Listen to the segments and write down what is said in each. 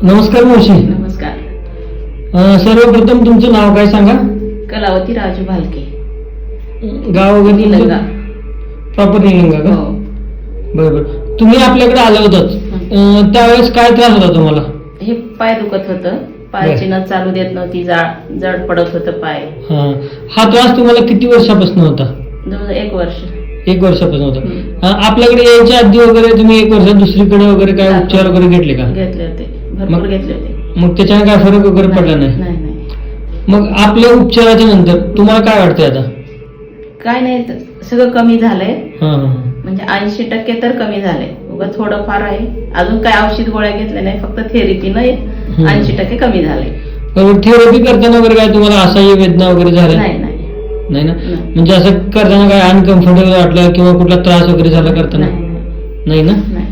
नमस्कार मावशी. नमस्कार. सर्वप्रथम तुमचं नाव काय सांगा? कलावती राजू भालके, गाव वगैरे निलंगा. प्रॉपर निलंगा का? हो. बरोबर. तुम्ही आपल्याकडे आला होतात त्यावेळेस काय त्रास होता तुम्हाला? हे पाय दुखत होतं, पायाची नस चालू देत नव्हती, जड पडत होतं पाय. हा त्रास तुम्हाला किती वर्षापासून होता? जवळ 1 वर्ष. 1 वर्षापासून होता. आपल्याकडे यायच्या आधी वगैरे तुम्ही 1 वर्षात दुसरीकडे वगैरे काय उपचार वगैरे घेतले का? घेतले होते, भरपूर घेतले होते. मग त्याच्याने काय फरक वगैरे पडला नाही? नाही नाही. मग आपल्या उपचाराच्या नंतर तुम्हाला काय वाटतंय आता? काय नाही, सगळं कमी झालंय. हा म्हणजे 80% तर कमी झालंय. उगा थोडं फार आहे, अजून काय औषध गोळ्या घेतल्या नाही, फक्त थेरपीनं 80% कमी झालंय. बरोबर. थेरपी करताना वगैरे काय तुम्हाला असह्य वेदना वगैरे झाल्या? नाही नाही नाही ना? म्हणजे असं करताना काय अनकम्फर्टेबल वाटलं किंवा कुठला त्रास वगैरे झाला करताना? नाही ना? नाही.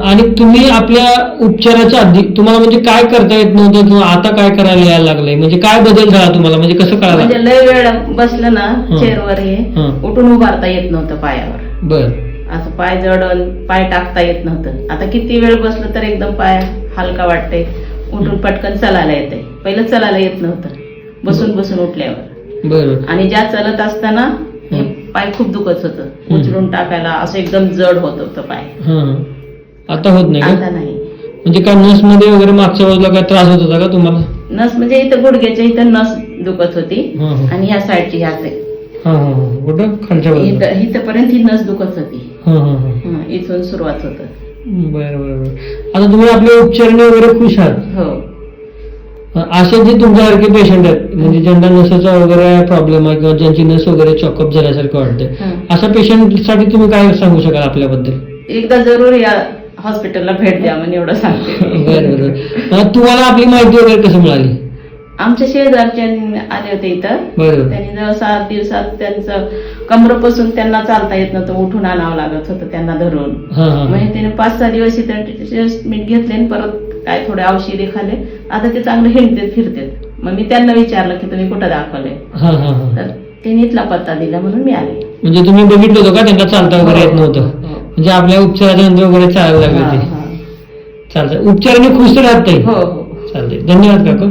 आणि तुम्ही आपल्या उपचाराच्या आधी तुम्हाला म्हणजे काय करता येत नव्हतं किंवा आता काय करायला यायला लागलंय? म्हणजे काय बदल झाला तुम्हाला? म्हणजे कसं कळालं? म्हणजे लय वेळ बसलं ना चेअरवर, हे उठून उभारता येत नव्हतं पायावर. बर. असं पाय जडन, पाय टाकता येत नव्हतं. आता किती वेळ बसलं तर एकदम पाय हलका वाटतंय, उठून पटकन चालायला येतंय. पहिलं चालायला येत नव्हतं बसून बसून उठल्यावर. बरोबर. आणि ज्या चालत असताना हे पाय खूप दुखत होतं, उचलून टाकायला असं एकदम जड होत होतं पाय. आता होत नाही का? आता नाही. म्हणजे काय नस मध्ये वगैरे मागच्या बाजूला काय त्रास होत होता का तुम्हाला? नस म्हणजे इथं गुडघ्याच्या इथं नस दुखत होती आणि ह्या साईडची ह्या कुठं खालच्या बाजूला? इथपर्यंत ही नस दुखत होती. इथून सुरुवात होत. बरं. आता तुम्ही आपल्या उपचाराने वगैरे खुश आहात? हो. असे जे तुमच्यासारखे पेशंट आहेत, म्हणजे ज्यांना नसाचा वगैरे प्रॉब्लेम आहे किंवा ज्यांची नस वगैरे चॉकअप झाल्यासारखं वाटते, अशा पेशंटसाठी तुम्ही काय सांगू शकाल आपल्याबद्दल? एकदा जरूर या हॉस्पिटलला भेट द्या म्हणून एवढं सांगते. बरोबर. तुम्हाला आपली माहिती वगैरे कशी मिळाली? आमच्या शेजारचे आले होते इथं. त्यांनी जवळ 7 दिवसात त्यांचं कमरेपासून त्यांना चालता येत नव्हतं, उठून आणावं लागत होतं त्यांना धरून. म्हणजे त्याने 5-6 दिवस इथं ट्रीटमेंट घेतले आणि परत काय थोडे औषधे खाल्ले. आता ते चांगले हिंडतात फिरतात. मग मी त्यांना विचारलं की तुम्ही कुठं दाखवलंय, तर त्यांनी इथला पत्ता दिला म्हणून मी आले. म्हणजे तुम्ही बघितलं होतं का त्यांना चालता वगैरे येत नव्हतं? म्हणजे आपल्या उपचाराच्या नंतर वगैरे चालायला लागले ते. चालतंय. उपचाराने खुश राहत नाही. हो. चालतंय. धन्यवाद काका.